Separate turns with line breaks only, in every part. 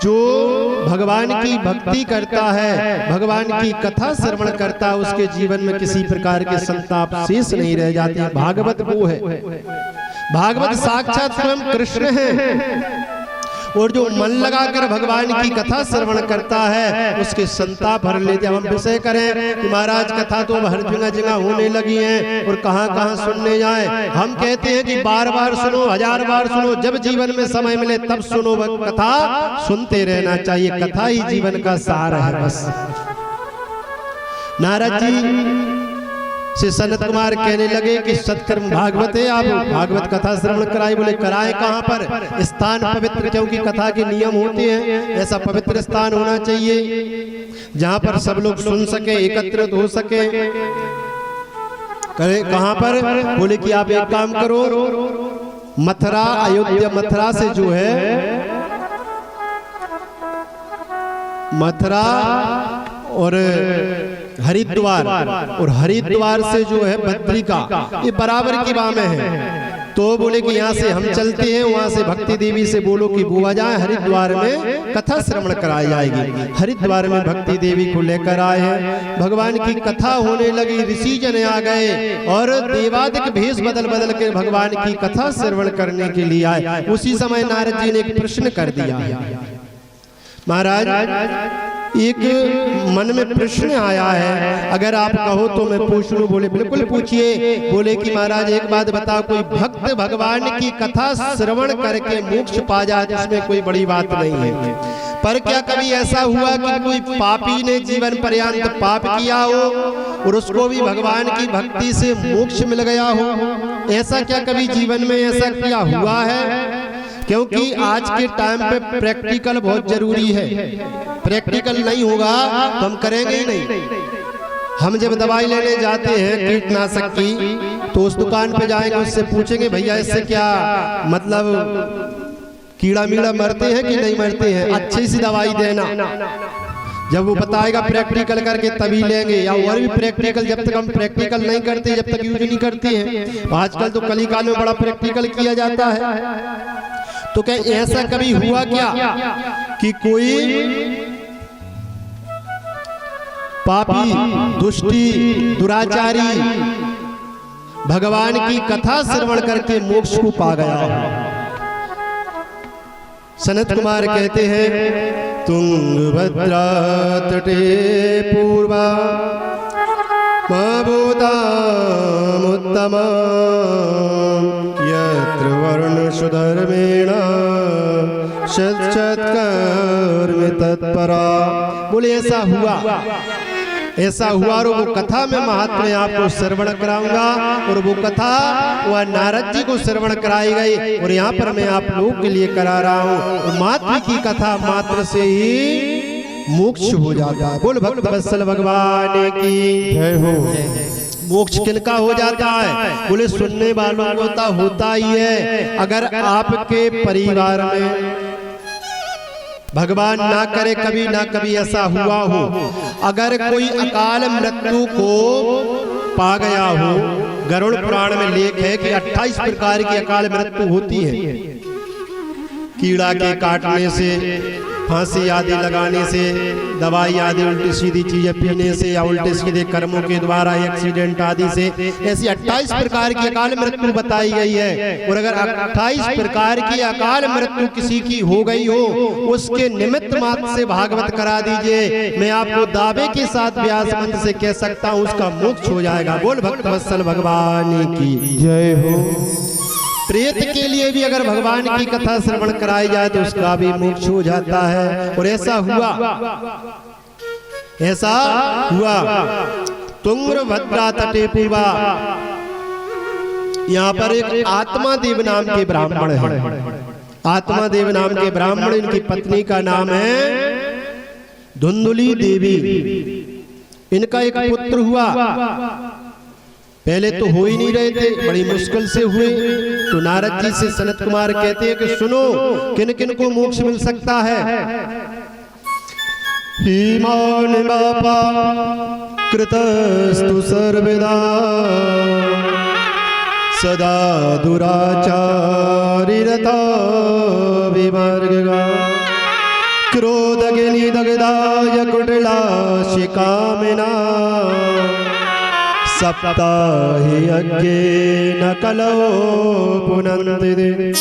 जो भगवान की भक्ति करता है, भगवान की कथा श्रवण करता है, उसके जीवन में किसी प्रकार के संताप शेष नहीं रह जाते। भागवत वो है, भागवत साक्षात स्वयं कृष्ण है। और जो मन लगाकर भगवान की कथा श्रवण करता है उसके संताप हर लेते। हम विषय करें कि महाराज कथा तो हर जगह जगह होने लगी है और कहां कहां सुनने जाए। हम कहते हैं कि बार बार सुनो, 1000 बार सुनो, जब जीवन में समय मिले तब सुनो। कथा सुनते रहना चाहिए, कथा ही जीवन का सार है बस। नारद जी से सनत कुमार कहने लगे कि सत्कर्म भागवत है, आप भागवत कथा श्रवण कराए। बोले कराए कहाँ पर? स्थान पवित्र, क्योंकि कथा के नियम होते हैं, ऐसा पवित्र स्थान होना चाहिए जहाँ पर सब लोग सुन सके, एकत्रित हो सके। कहे कहाँ पर? बोले कि आप एक काम करो, मथुरा, अयोध्या, मथुरा से जो है मथुरा और हरिद्वार, और हरिद्वार से जो है बद्रिका, ये बराबर की बात में है। तो बोले कि यहाँ से हम चलते हैं, वहां से भक्ति देवी से बोलो कि बुआ जाए, हरिद्वार में कथा श्रवण कराई जाएगी। हरिद्वार में भक्ति देवी को लेकर आए हैं, भगवान की कथा होने लगी। ऋषि जन आ गए और देवादिक भेष बदल बदल के भगवान की कथा श्रवण करने के लिए आए। उसी समय नारद जी ने एक प्रश्न कर दिया। महाराज एक मन में प्रश्न आया है, अगर आप कहो तो मैं पूछ लूं। बोले बिल्कुल पूछिए। बोले कि महाराज एक बात बताओ, कोई भक्त भगवान की कथा श्रवण करके मोक्ष पा जाए तो इसमें कोई बड़ी बात नहीं है, पर क्या कभी ऐसा हुआ कि कोई पापी ने जीवन पर्यंत पाप किया हो और उसको भी भगवान की भक्ति से मोक्ष मिल गया हो? ऐसा क्या कभी जीवन में ऐसा क्या हुआ है? क्योंकि आज के टाइम पे प्रैक्टिकल बहुत जरूरी है। प्रैक्टिकल नहीं होगा तो हम करेंगे ही नहीं। हम जब दवाई लेने जाते हैं कीटनाशक की, तो उस दुकान पे जाएंगे, उससे पूछेंगे भैया इससे क्या मतलब कीड़ा मीड़ा मरते हैं कि नहीं मरते हैं, अच्छी सी दवाई देना। जब वो बताएगा प्रैक्टिकल करके तभी लेंगे, या और भी प्रैक्टिकल, जब तक हम प्रैक्टिकल नहीं करते, जब तक यूज नहीं करते हैं। आजकल तो कलिकाल में बड़ा प्रैक्टिकल किया जाता है। तो क्या ऐसा कभी हुआ क्या कि कोई पापी, दुष्टी, दुराचारी भगवान की कथा श्रवण करके मोक्ष को पा गया? सनत कुमार कहते हैं, तुंगभद्रा तटे पूर्वा मभूतामुत्तमा यत्र वर्ण सुधर्मेण सत्सत्कर्म तत्परा। बोले ऐसा हुआ और वो कथा में महात्म्य आपको श्रवण कराऊंगा, और वो कथा वह नारद जी को श्रवण कराई गई और यहाँ पर मैं आप लोगों के लिए करा रहा हूँ। मात्र की कथा मात्र से ही मोक्ष हो जाता है। बोल भक्त वत्सल भगवान की जय हो। मोक्ष किनका हो जाता है? बोले सुनने वालों को तो होता ही है। अगर आपके परिवार में भगवान ना करे कभी ना कभी ऐसा हुआ हो, अगर कोई अकाल मृत्यु को पा गया हो, गरुड़ पुराण में लेख है कि 28 प्रकार की अकाल मृत्यु होती है। कीड़ा के काटने से, फांसी आदि लगाने से, दवाई आदि उल्टी सीधी चीजें पीने से, या उल्टे सीधे कर्मों के द्वारा एक्सीडेंट आदि से, ऐसी 28 प्रकार की अकाल मृत्यु बताई गई है। और अगर 28 प्रकार की अकाल मृत्यु किसी की हो गई हो, उसके निमित्त मात्र से भागवत करा दीजिए, मैं आपको दावे के साथ व्यास मंत्र से कह सकता हूँ उसका मोक्ष हो जाएगा। बोल भक्त वत्सल भगवान की जय हो। प्रेत के लिए भी अगर भगवान की कथा श्रवण कराई जाए तो उसका भी मोक्ष हो जाता है। और ऐसा हुआ तुंगभद्रा तटे पूर्वा। यहाँ पर एक आत्मा देव नाम के ब्राह्मण है। आत्मा देव नाम के ब्राह्मण, इनकी पत्नी का नाम है धुंधुली देवी। इनका एक पुत्र हुआ। पहले तो हो ही नहीं रहे थे, बड़ी मुश्किल से हुए। तो नारद जी से सनत कुमार कहते हैं कि सुनो, किन किन को मोक्ष मिल सकता है? हीमान बापा कृतस्तु सर्वदा सदा दुराचारी रता विमार्गा क्रोधगिनी दगदाय कुटिला शिकामिना सप्ताहि यज्ञे न कलो पुनन्ति।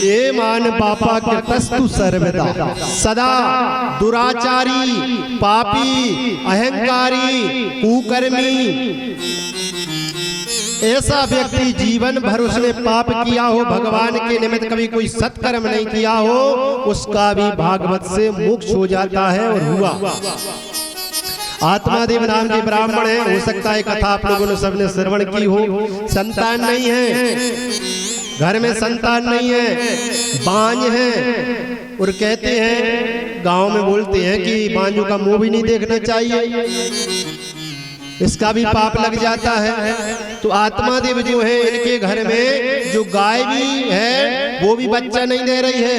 ये मान पापा कृतस्तु सर्वदा, सदा दुराचारी, पापी, अहंकारी, कुकर्मी ऐसा व्यक्ति जीवन भर उसने पाप किया हो, भगवान के निमित्त कभी कोई सत्कर्म नहीं किया हो, उसका भी भागवत से मोक्ष हो जाता है। और हुआ। आत्मादेव नाम के ब्राह्मण है, हो सकता है कथा आप लोगों ने सबने श्रवण की हो। संतान नहीं है, घर में संतान नहीं है, बांझ है, और कहते हैं गांव में बोलते हैं कि बांझों का मुंह भी नहीं देखना चाहिए, इसका भी पाप लग जाता है। तो आत्मादेव जो है इनके घर में जो गाय भी है वो भी बच्चा नहीं दे रही है,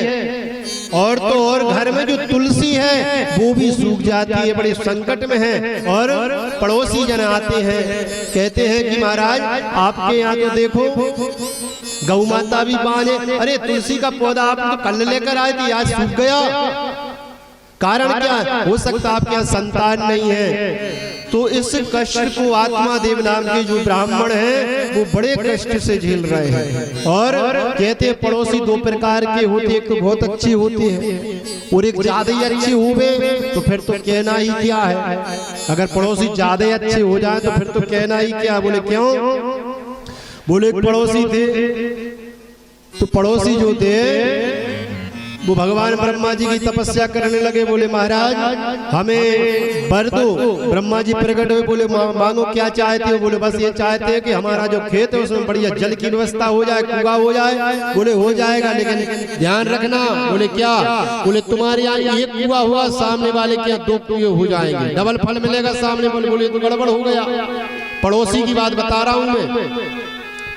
और तो और घर में जो तुलसी है वो भी सूख जाती है, बड़े संकट में है। और पड़ोसी जन आते हैं, कहते हैं कि महाराज आपके यहाँ तो देखो गौ माता भी बांझे, अरे तुलसी का पौधा आप तो कल लेकर आए थे, आज सूख गया, कारण क्या? हो सकता आपके यहाँ संतान नहीं है। तो इस कष्ट को आत्मादेव नाम के जो ब्राह्मण हैं वो बड़े कष्ट से झेल रहे हैं। और कहते हैं पड़ोसी दो प्रकार के होते, एक तो बहुत अच्छे होते हैं और एक ज्यादा ही अच्छे हुए तो फिर तो कहना ही क्या है। अगर पड़ोसी ज्यादा अच्छे हो जाए तो फिर तो कहना ही क्या। बोले क्यों? बोले एक पड़ोसी थे, तो पड़ोसी जो थे वो भगवान ब्रह्मा जी की तपस्या करने लगे। बोले महाराज हमें वर दो। ब्रह्मा जी प्रकट हुए, बोले मांगो क्या चाहते हो? बोले बस ये चाहते हैं कि हमारा जो खेत है उसमें बढ़िया जल की व्यवस्था हो जाए, कुआं हो जाए। बोले हो जाएगा, लेकिन ध्यान रखना। बोले क्या? बोले तुम्हारे यहाँ एक कुआं हुआ, सामने वाले के यहाँ दो कुएं हो जाएंगे, डबल फल मिलेगा सामने। बोले तो गड़बड़ हो गया। पड़ोसी की बात बता रहा हूं मैं,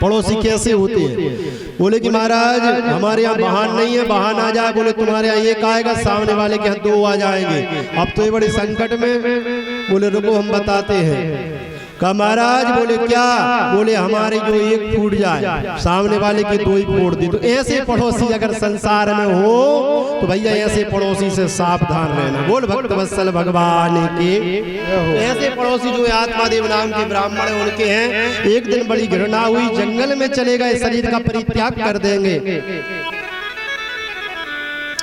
पड़ोसी कैसे होते हैं। बोले कि महाराज हमारे यहाँ वाहन नहीं है, वाहन आ जाए। बोले तुम्हारे यहाँ एक आएगा, सामने वाले के यहाँ दो आ जाएंगे। अब तो ये बड़े संकट में। बोले रुको हम बताते हैं। कहा महाराज बोले क्या? बोले हमारे जो एक फूट जाए, सामने वाले की दो ही फोड़ दी। तो ऐसे पड़ोसी अगर संसार में हो तो भैया ऐसे पड़ोसी से सावधान रहना। बोल भक्त वत्सल भगवान के। ऐसे पड़ोसी जो आत्मादेव नाम के ब्राह्मण उनके हैं, एक दिन बड़ी घृणा हुई, जंगल में चले गए, शरीर का परित्याग कर देंगे।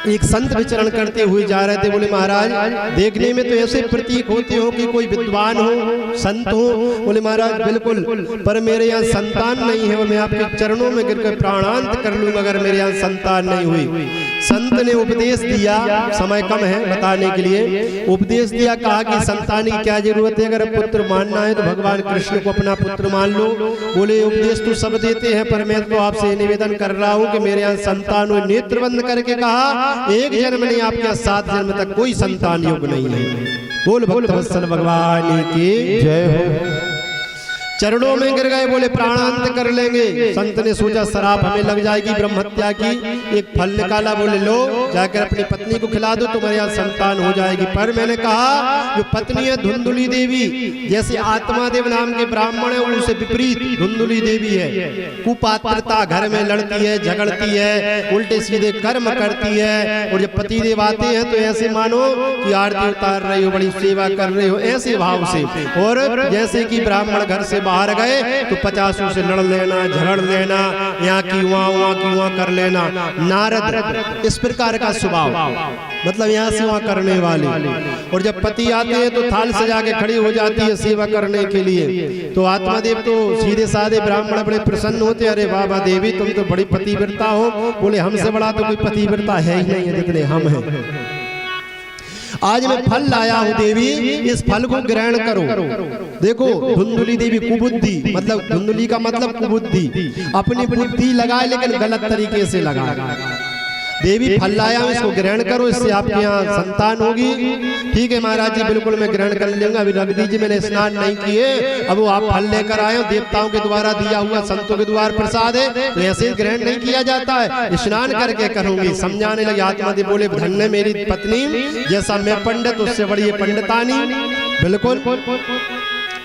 एक संत विचरण करते हुए जा रहे थे। बोले महाराज देखने में तो ऐसे प्रतीक होते हो कि कोई विद्वान हो, संत हो। बोले महाराज बिल्कुल, पर मेरे यहाँ संतान नहीं है और मैं आपके चरणों में गिरकर प्राणांत कर लूंगा अगर मेरे यहाँ संतान नहीं हुई। संत ने उपदेश दिया, समय कम है बताने के लिए, उपदेश दिया, कहा कि संतान की क्या जरूरत है, अगर पुत्र मानना है तो भगवान कृष्ण को अपना पुत्र मान लो। बोले उपदेश तो सब देते हैं, पर मैं तो आपसे निवेदन कर रहा हूँ कि मेरे यहाँ संतान हो। नेत्र बंद करके कहा एक जन्म नहीं, आपके 7 जन्म तक कोई संतान योग नहीं है। बोल भक्त वत्सल भगवान की जय हो। चरणों में गिर गए, बोले प्राणांत कर लेंगे। संत ने सोचा शराब हमें लग जाएगी ब्रह्म हत्या की, एक फल निकाला। बोले लो जाकर अपनी पत्नी को खिला दो, तुम्हारे यहाँ संतान हो जाएगी। पर मैंने कहा जो पत्नी है धुंधुली देवी, जैसे आत्मादेव नाम के ब्राह्मण है उनसे विपरीत धुंधुली देवी है। कुपात्रता, घर में लड़ती है, झगड़ती है, उल्टे सीधे कर्म करती है। और जब पतिदेव आते हैं तो ऐसे मानो कि आरती उतार रहे हो, बड़ी सेवा कर रहे हो, ऐसे भाव से। और जैसे कि ब्राह्मण घर से बाहर गए तो 50 से लड़ लेना, झगड़ लेना, यहाँ की वहाँ कर लेना। नारद इस प्रकार का स्वभाव, मतलब यहाँ से वहाँ करने वाले। और जब पति आते हैं तो थाल सजा के खड़ी हो जाती है सेवा करने के लिए। तो आत्मादेव तो सीधे साधे ब्राह्मण बड़े प्रसन्न होते, अरे बाबा देवी तुम तो बड़ी पतिव्रता हो। बोले हमसे बड़ा तो कोई पतिव्रता है ही नहीं है जितने हम हैं। आज मैं फल लाया हूँ देवी, इस फल को ग्रहण करो। देखो धुंधुली देवी कुबुद्धि, मतलब धुंधुली का मतलब कुबुद्धि, अपनी बुद्धि लगाए लेकिन गलत तरीके से लगाए। देवी फल लाया हूँ, इसको ग्रहण करो, इससे आपके यहाँ संतान होगी। ठीक है महाराज जी बिल्कुल मैं ग्रहण कर लूंगा, अभी रख दीजिए, मैंने स्नान नहीं किए। अब वो आप फल लेकर आए हो, देवताओं के द्वारा दिया हुआ, संतों के द्वारा प्रसाद है, तो ऐसे ग्रहण नहीं किया जाता है, स्नान करके करूंगी। समझाने लगे आत्मादेव। बोले धन्य मेरी पत्नी, जैसा मैं पंडित उससे बड़ी पंडितानी। बिल्कुल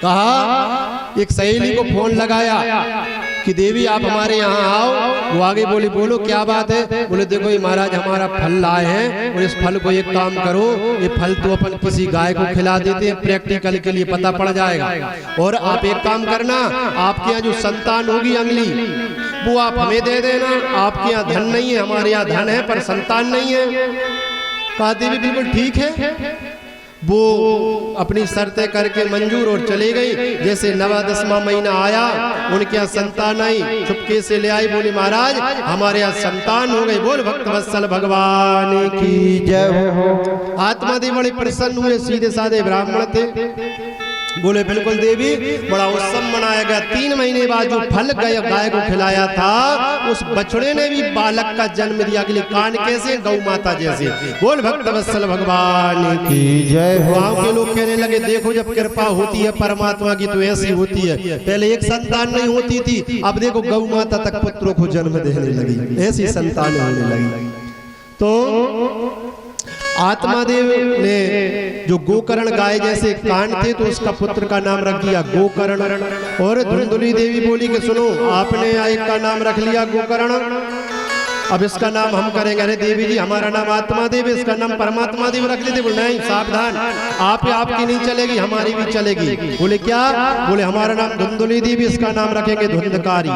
कहा। एक सहेली को फोन लगाया, कि देवी आप हमारे यहाँ आओ। वो आगे बोली बोलो क्या बात है। बोले देखो ये महाराज हमारा फल लाए हैं और इस फल को एक काम करो, ये फल तो अपन किसी गाय को खिला देते हैं, प्रैक्टिकल के लिए पता पड़ जाएगा। और आप एक काम करना, आपके यहाँ जो संतान होगी अगली वो आप हमें दे देना। आपके यहाँ धन नहीं है, हमारे यहाँ धन है पर संतान नहीं है। कहा देवी बिल्कुल ठीक है। वो अपनी शर्तें करके मंजूर और चली गई। जैसे 9वां-10वां महीना आया उनके यहाँ संतान आई, चुपके से ले आई। बोली महाराज हमारे यहाँ संतान हो गई। बोल भक्त वत्सल भगवान की जय हो। आत्मा देव बड़े प्रसन्न हुए, सीधे साधे ब्राह्मण थे। बोले बिल्कुल देवी, बड़ा उत्सव मनाया गया। 3 महीने बाद जो फल गाय को खिलाया था उस बछड़े ने भी बालक का जन्म दिया। के लिए कान कैसे, गौ माता जैसे। बोल भक्त वत्सल भगवान की जय। गाँव के लोग कहने लगे देखो जब कृपा होती है परमात्मा की तो ऐसी होती है। पहले एक संतान नहीं होती थी, अब देखो गौ माता तक पुत्रों को जन्म देने लगी, ऐसी संतान होने लगी। तो आत्मादेव ने जो गोकर्ण गाय जैसे कान थे तो उसका पुत्र का नाम रख दिया गोकर्ण। और धुंधुली देवी बोली कि सुनो आपने एक का नाम रख लिया गोकर्ण, अब इसका नाम हम करेंगे। अरे देवी जी हमारा नाम आत्मा देव, इसका नाम परमात्मा देव रख देते। बोले नहीं सावधान, आपकी नहीं चलेगी, हमारी भी चलेगी। बोले क्या? बोले हमारा नाम धुंधुली देवी, इसका नाम रखेंगे धुंधकारी।